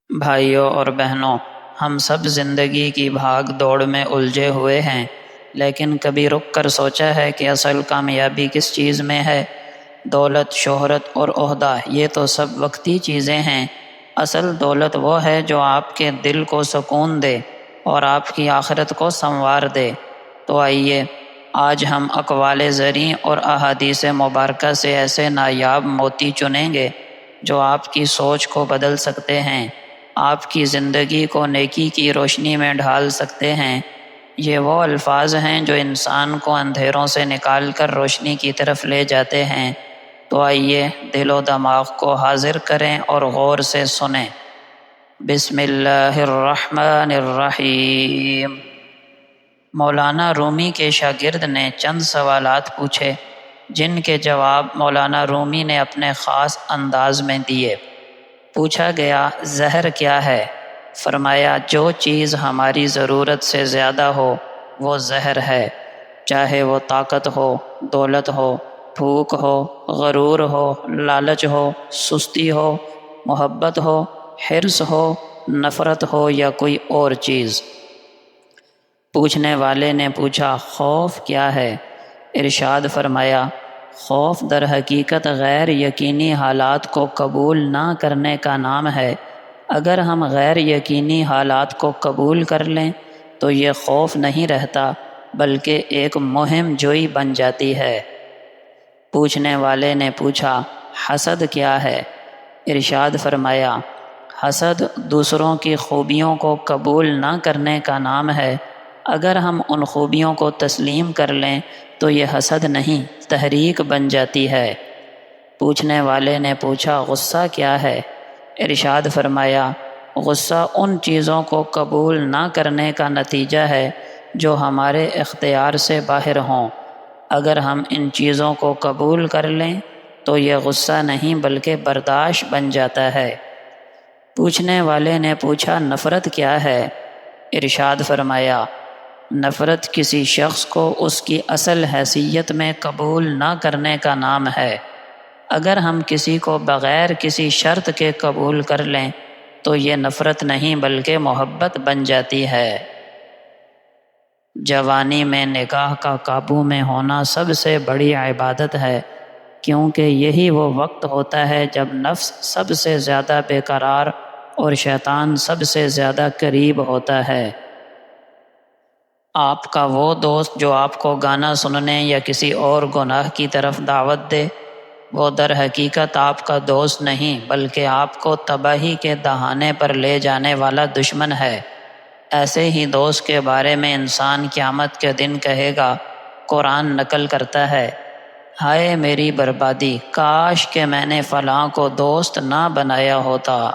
بھائیوں اور بہنوں، ہم سب زندگی کی بھاگ دوڑ میں الجھے ہوئے ہیں، لیکن کبھی رک کر سوچا ہے کہ اصل کامیابی کس چیز میں ہے؟ دولت، شہرت اور عہدہ یہ تو سب وقتی چیزیں ہیں۔ اصل دولت وہ ہے جو آپ کے دل کو سکون دے اور آپ کی آخرت کو سنوار دے۔ تو آئیے آج ہم اقوال زریں اور احادیث مبارکہ سے ایسے نایاب موتی چنیں گے جو آپ کی سوچ کو بدل سکتے ہیں، آپ کی زندگی کو نیکی کی روشنی میں ڈھال سکتے ہیں۔ یہ وہ الفاظ ہیں جو انسان کو اندھیروں سے نکال کر روشنی کی طرف لے جاتے ہیں۔ تو آئیے دل و دماغ کو حاضر کریں اور غور سے سنیں۔ بسم اللہ الرحمن الرحیم۔ مولانا رومی کے شاگرد نے چند سوالات پوچھے، جن کے جواب مولانا رومی نے اپنے خاص انداز میں دیے۔ پوچھا گیا، زہر کیا ہے؟ فرمایا، جو چیز ہماری ضرورت سے زیادہ ہو وہ زہر ہے، چاہے وہ طاقت ہو، دولت ہو، بھوک ہو، غرور ہو، لالچ ہو، سستی ہو، محبت ہو، حرص ہو، نفرت ہو یا کوئی اور چیز۔ پوچھنے والے نے پوچھا، خوف کیا ہے؟ ارشاد فرمایا، خوف در حقیقت غیر یقینی حالات کو قبول نہ کرنے کا نام ہے۔ اگر ہم غیر یقینی حالات کو قبول کر لیں تو یہ خوف نہیں رہتا، بلکہ ایک مہم جوئی بن جاتی ہے۔ پوچھنے والے نے پوچھا، حسد کیا ہے؟ ارشاد فرمایا، حسد دوسروں کی خوبیوں کو قبول نہ کرنے کا نام ہے۔ اگر ہم ان خوبیوں کو تسلیم کر لیں تو یہ حسد نہیں، تحریک بن جاتی ہے۔ پوچھنے والے نے پوچھا، غصہ کیا ہے؟ ارشاد فرمایا، غصہ ان چیزوں کو قبول نہ کرنے کا نتیجہ ہے جو ہمارے اختیار سے باہر ہوں۔ اگر ہم ان چیزوں کو قبول کر لیں تو یہ غصہ نہیں بلکہ برداشت بن جاتا ہے۔ پوچھنے والے نے پوچھا، نفرت کیا ہے؟ ارشاد فرمایا، نفرت کسی شخص کو اس کی اصل حیثیت میں قبول نہ کرنے کا نام ہے۔ اگر ہم کسی کو بغیر کسی شرط کے قبول کر لیں تو یہ نفرت نہیں بلکہ محبت بن جاتی ہے۔ جوانی میں نگاہ کا قابو میں ہونا سب سے بڑی عبادت ہے، کیونکہ یہی وہ وقت ہوتا ہے جب نفس سب سے زیادہ بے قرار اور شیطان سب سے زیادہ قریب ہوتا ہے۔ آپ کا وہ دوست جو آپ کو گانا سننے یا کسی اور گناہ کی طرف دعوت دے، وہ در حقیقت آپ کا دوست نہیں بلکہ آپ کو تباہی کے دہانے پر لے جانے والا دشمن ہے۔ ایسے ہی دوست کے بارے میں انسان قیامت کے دن کہے گا، قرآن نقل کرتا ہے، ہائے میری بربادی، کاش کہ میں نے فلاں کو دوست نہ بنایا ہوتا۔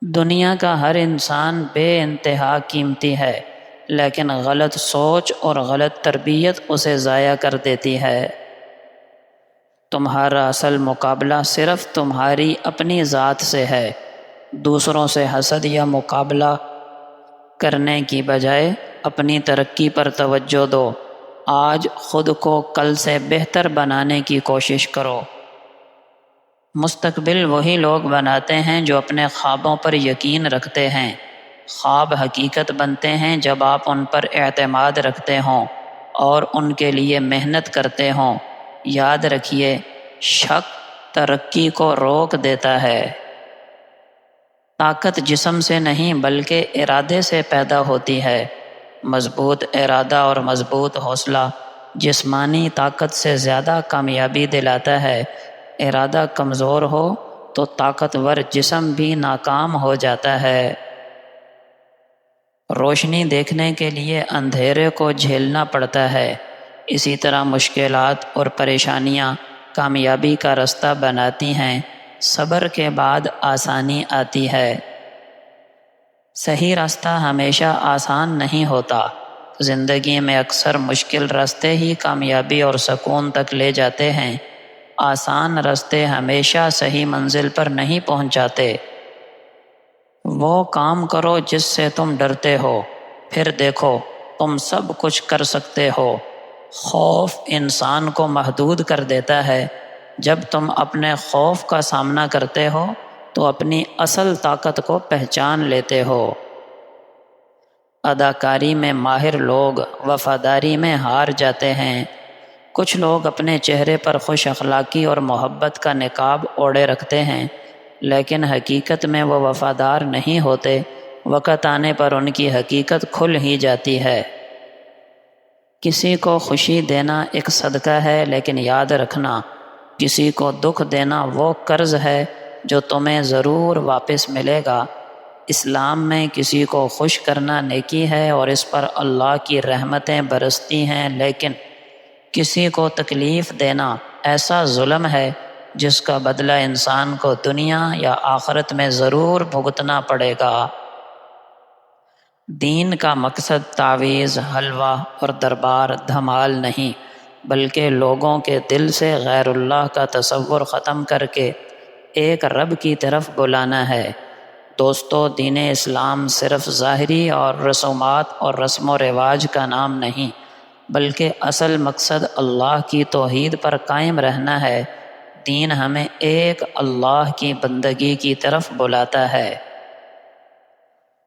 دنیا کا ہر انسان بے انتہا قیمتی ہے، لیکن غلط سوچ اور غلط تربیت اسے ضائع کر دیتی ہے۔ تمہارا اصل مقابلہ صرف تمہاری اپنی ذات سے ہے۔ دوسروں سے حسد یا مقابلہ کرنے کی بجائے اپنی ترقی پر توجہ دو۔ آج خود کو کل سے بہتر بنانے کی کوشش کرو۔ مستقبل وہی لوگ بناتے ہیں جو اپنے خوابوں پر یقین رکھتے ہیں۔ خواب حقیقت بنتے ہیں جب آپ ان پر اعتماد رکھتے ہوں اور ان کے لیے محنت کرتے ہوں۔ یاد رکھیے، شک ترقی کو روک دیتا ہے۔ طاقت جسم سے نہیں بلکہ ارادے سے پیدا ہوتی ہے۔ مضبوط ارادہ اور مضبوط حوصلہ جسمانی طاقت سے زیادہ کامیابی دلاتا ہے۔ ارادہ کمزور ہو تو طاقتور جسم بھی ناکام ہو جاتا ہے۔ روشنی دیکھنے کے لیے اندھیرے کو جھیلنا پڑتا ہے، اسی طرح مشکلات اور پریشانیاں کامیابی کا رستہ بناتی ہیں۔ صبر کے بعد آسانی آتی ہے۔ صحیح راستہ ہمیشہ آسان نہیں ہوتا۔ زندگی میں اکثر مشکل راستے ہی کامیابی اور سکون تک لے جاتے ہیں۔ آسان راستے ہمیشہ صحیح منزل پر نہیں پہنچاتے۔ وہ کام کرو جس سے تم ڈرتے ہو، پھر دیکھو تم سب کچھ کر سکتے ہو۔ خوف انسان کو محدود کر دیتا ہے۔ جب تم اپنے خوف کا سامنا کرتے ہو تو اپنی اصل طاقت کو پہچان لیتے ہو۔ اداکاری میں ماہر لوگ وفاداری میں ہار جاتے ہیں۔ کچھ لوگ اپنے چہرے پر خوش اخلاقی اور محبت کا نقاب اوڑھے رکھتے ہیں، لیکن حقیقت میں وہ وفادار نہیں ہوتے۔ وقت آنے پر ان کی حقیقت کھل ہی جاتی ہے۔ کسی کو خوشی دینا ایک صدقہ ہے، لیکن یاد رکھنا کسی کو دکھ دینا وہ قرض ہے جو تمہیں ضرور واپس ملے گا۔ اسلام میں کسی کو خوش کرنا نیکی ہے اور اس پر اللہ کی رحمتیں برستی ہیں، لیکن کسی کو تکلیف دینا ایسا ظلم ہے جس کا بدلہ انسان کو دنیا یا آخرت میں ضرور بھگتنا پڑے گا۔ دین کا مقصد تعویذ، حلوہ اور دربار دھمال نہیں، بلکہ لوگوں کے دل سے غیر اللہ کا تصور ختم کر کے ایک رب کی طرف بلانا ہے۔ دوستو، دین اسلام صرف ظاہری اور رسومات اور رسم و رواج کا نام نہیں، بلکہ اصل مقصد اللہ کی توحید پر قائم رہنا ہے۔ دین ہمیں ایک اللہ کی بندگی کی طرف بلاتا ہے۔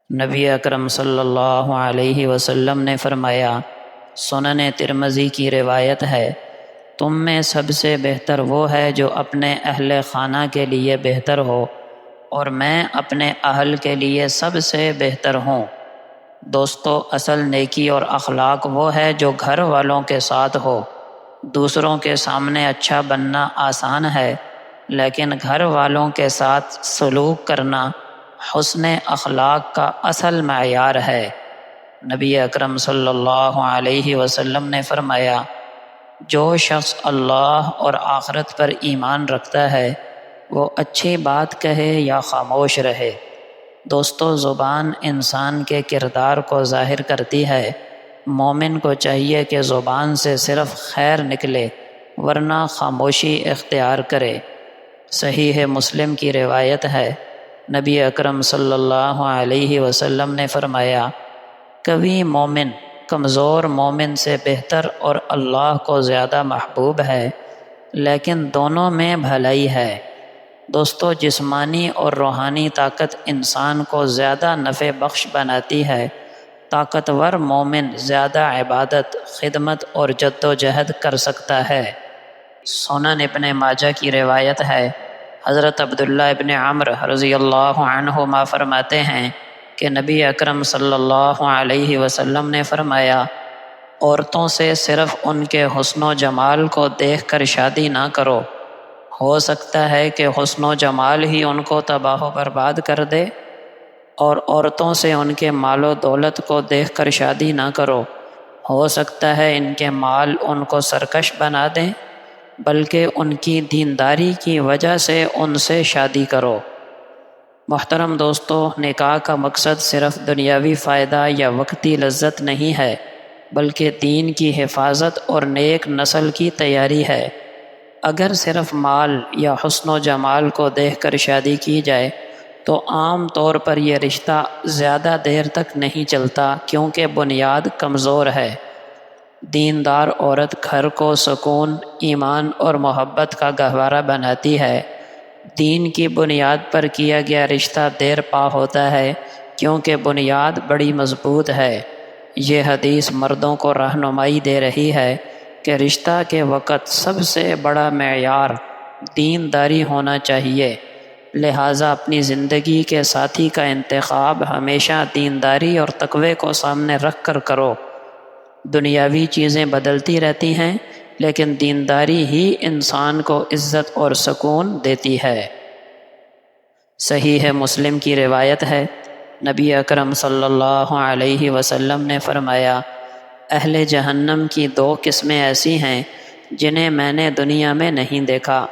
نبی اکرم صلی اللہ علیہ وسلم نے فرمایا، سنن ترمذی کی روایت ہے، تم میں سب سے بہتر وہ ہے جو اپنے اہل خانہ کے لیے بہتر ہو، اور میں اپنے اہل کے لیے سب سے بہتر ہوں۔ دوستو، اصل نیکی اور اخلاق وہ ہے جو گھر والوں کے ساتھ ہو۔ دوسروں کے سامنے اچھا بننا آسان ہے، لیکن گھر والوں کے ساتھ سلوک کرنا حسن اخلاق کا اصل معیار ہے۔ نبی اکرم صلی اللہ علیہ وسلم نے فرمایا، جو شخص اللہ اور آخرت پر ایمان رکھتا ہے وہ اچھی بات کہے یا خاموش رہے۔ دوستو، زبان انسان کے کردار کو ظاہر کرتی ہے۔ مومن کو چاہیے کہ زبان سے صرف خیر نکلے، ورنہ خاموشی اختیار کرے۔ صحیح مسلم کی روایت ہے، نبی اکرم صلی اللہ علیہ وسلم نے فرمایا، قوی مومن کمزور مومن سے بہتر اور اللہ کو زیادہ محبوب ہے، لیکن دونوں میں بھلائی ہے۔ دوستو، جسمانی اور روحانی طاقت انسان کو زیادہ نفع بخش بناتی ہے۔ طاقتور مومن زیادہ عبادت، خدمت اور جد و جہد کر سکتا ہے۔ سنن ابن ماجہ کی روایت ہے، حضرت عبداللہ ابن عمرو رضی اللہ عنہما فرماتے ہیں کہ نبی اکرم صلی اللہ علیہ وسلم نے فرمایا، عورتوں سے صرف ان کے حسن و جمال کو دیکھ کر شادی نہ کرو، ہو سکتا ہے کہ حسن و جمال ہی ان کو تباہ و برباد کر دے، اور عورتوں سے ان کے مال و دولت کو دیکھ کر شادی نہ کرو، ہو سکتا ہے ان کے مال ان کو سرکش بنا دیں، بلکہ ان کی دینداری کی وجہ سے ان سے شادی کرو۔ محترم دوستو، نکاح کا مقصد صرف دنیاوی فائدہ یا وقتی لذت نہیں ہے، بلکہ دین کی حفاظت اور نیک نسل کی تیاری ہے۔ اگر صرف مال یا حسن و جمال کو دیکھ کر شادی کی جائے تو عام طور پر یہ رشتہ زیادہ دیر تک نہیں چلتا، کیونکہ بنیاد کمزور ہے۔ دیندار عورت گھر کو سکون، ایمان اور محبت کا گہوارہ بناتی ہے۔ دین کی بنیاد پر کیا گیا رشتہ دیر پا ہوتا ہے، کیونکہ بنیاد بڑی مضبوط ہے۔ یہ حدیث مردوں کو رہنمائی دے رہی ہے کہ رشتہ کے وقت سب سے بڑا معیار دینداری ہونا چاہیے، لہٰذا اپنی زندگی کے ساتھی کا انتخاب ہمیشہ دینداری اور تقوی کو سامنے رکھ کر کرو۔ دنیاوی چیزیں بدلتی رہتی ہیں، لیکن دینداری ہی انسان کو عزت اور سکون دیتی ہے۔ صحیح مسلم کی روایت ہے، نبی اکرم صلی اللہ علیہ وسلم نے فرمایا، اہل جہنم کی دو قسمیں ایسی ہیں جنہیں میں نے دنیا میں نہیں دیکھا۔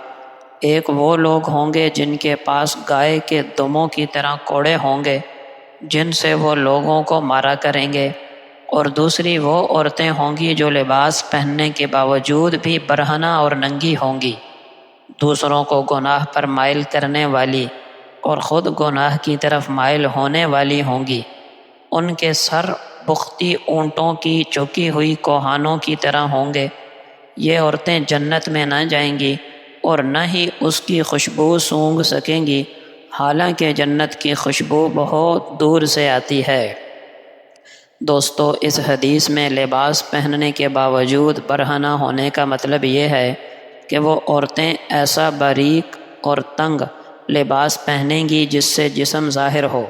ایک وہ لوگ ہوں گے جن کے پاس گائے کے دموں کی طرح کوڑے ہوں گے، جن سے وہ لوگوں کو مارا کریں گے، اور دوسری وہ عورتیں ہوں گی جو لباس پہننے کے باوجود بھی برہنہ اور ننگی ہوں گی، دوسروں کو گناہ پر مائل کرنے والی اور خود گناہ کی طرف مائل ہونے والی ہوں گی۔ ان کے سر بختی اونٹوں کی چوکی ہوئی کوہانوں کی طرح ہوں گے۔ یہ عورتیں جنت میں نہ جائیں گی اور نہ ہی اس کی خوشبو سونگھ سکیں گی، حالانکہ جنت کی خوشبو بہت دور سے آتی ہے۔ دوستو، اس حدیث میں لباس پہننے کے باوجود برہنہ ہونے کا مطلب یہ ہے کہ وہ عورتیں ایسا باریک اور تنگ لباس پہنیں گی جس سے جسم ظاہر ہو،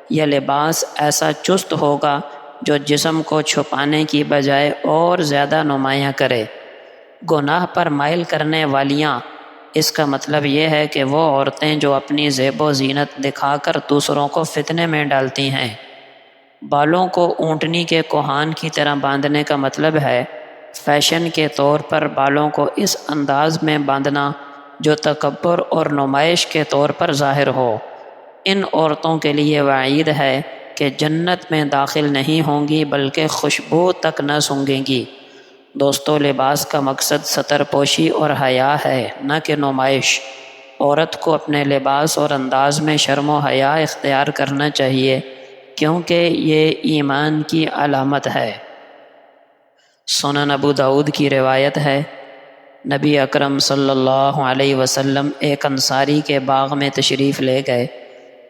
یا لباس ایسا چست ہوگا جو جسم کو چھپانے کی بجائے اور زیادہ نمایاں کرے۔ گناہ پر مائل کرنے والیاں، اس کا مطلب یہ ہے کہ وہ عورتیں جو اپنی زیب و زینت دکھا کر دوسروں کو فتنے میں ڈالتی ہیں۔ بالوں کو اونٹنی کے کوہان کی طرح باندھنے کا مطلب ہے فیشن کے طور پر بالوں کو اس انداز میں باندھنا جو تکبر اور نمائش کے طور پر ظاہر ہو۔ ان عورتوں کے لیے وعید ہے کہ جنت میں داخل نہیں ہوں گی بلکہ خوشبو تک نہ سونگیں گی۔ دوستو، لباس کا مقصد ستر پوشی اور حیا ہے، نہ کہ نمائش۔ عورت کو اپنے لباس اور انداز میں شرم و حیا اختیار کرنا چاہیے، کیونکہ یہ ایمان کی علامت ہے۔ سنن ابو داؤد کی روایت ہے، نبی اکرم صلی اللہ علیہ وسلم ایک انصاری کے باغ میں تشریف لے گئے۔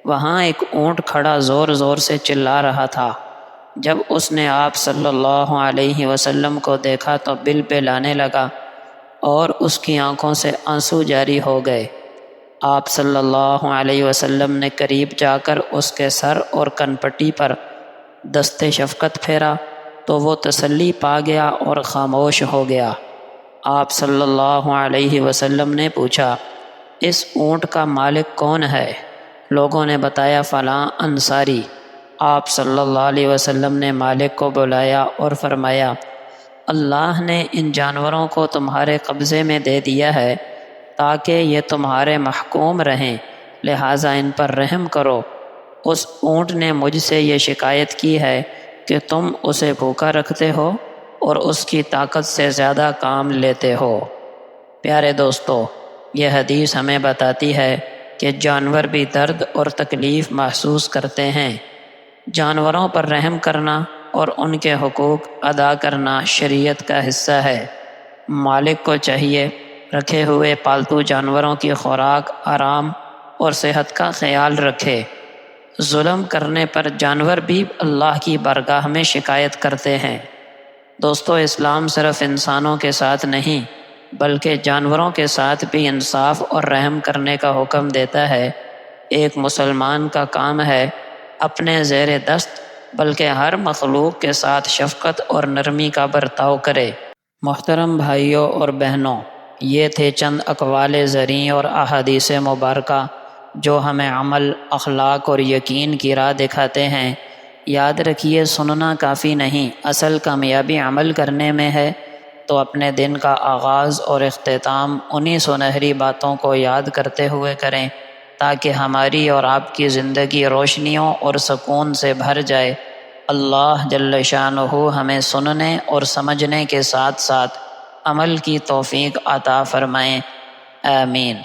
وہاں ایک اونٹ کھڑا زور زور سے چلا رہا تھا۔ جب اس نے آپ صلی اللہ علیہ وسلم کو دیکھا تو بل بلانے لگا اور اس کی آنکھوں سے آنسو جاری ہو گئے۔ آپ صلی اللہ علیہ وسلم نے قریب جا کر اس کے سر اور کنپٹی پر دست شفقت پھیرا تو وہ تسلی پا گیا اور خاموش ہو گیا۔ آپ صلی اللہ علیہ وسلم نے پوچھا، اس اونٹ کا مالک کون ہے؟ لوگوں نے بتایا فلاں انصاری۔ آپ صلی اللہ علیہ وسلم نے مالک کو بلایا اور فرمایا، اللہ نے ان جانوروں کو تمہارے قبضے میں دے دیا ہے تاکہ یہ تمہارے محکوم رہیں، لہٰذا ان پر رحم کرو۔ اس اونٹ نے مجھ سے یہ شکایت کی ہے کہ تم اسے بھوکا رکھتے ہو اور اس کی طاقت سے زیادہ کام لیتے ہو۔ پیارے دوستو، یہ حدیث ہمیں بتاتی ہے کہ جانور بھی درد اور تکلیف محسوس کرتے ہیں۔ جانوروں پر رحم کرنا اور ان کے حقوق ادا کرنا شریعت کا حصہ ہے۔ مالک کو چاہیے رکھے ہوئے پالتو جانوروں کی خوراک، آرام اور صحت کا خیال رکھے۔ ظلم کرنے پر جانور بھی اللہ کی بارگاہ میں شکایت کرتے ہیں۔ دوستو، اسلام صرف انسانوں کے ساتھ نہیں بلکہ جانوروں کے ساتھ بھی انصاف اور رحم کرنے کا حکم دیتا ہے۔ ایک مسلمان کا کام ہے اپنے زیر دست بلکہ ہر مخلوق کے ساتھ شفقت اور نرمی کا برتاؤ کرے۔ محترم بھائیوں اور بہنوں، یہ تھے چند اقوال زرعی اور احادیث مبارکہ جو ہمیں عمل، اخلاق اور یقین کی راہ دکھاتے ہیں۔ یاد رکھیے، سننا کافی نہیں، اصل کامیابی عمل کرنے میں ہے۔ تو اپنے دن کا آغاز اور اختتام انہی سنہری باتوں کو یاد کرتے ہوئے کریں تاکہ ہماری اور آپ کی زندگی روشنیوں اور سکون سے بھر جائے۔ اللہ جل شانہ ہمیں سننے اور سمجھنے کے ساتھ ساتھ عمل کی توفیق عطا فرمائیں۔ آمین۔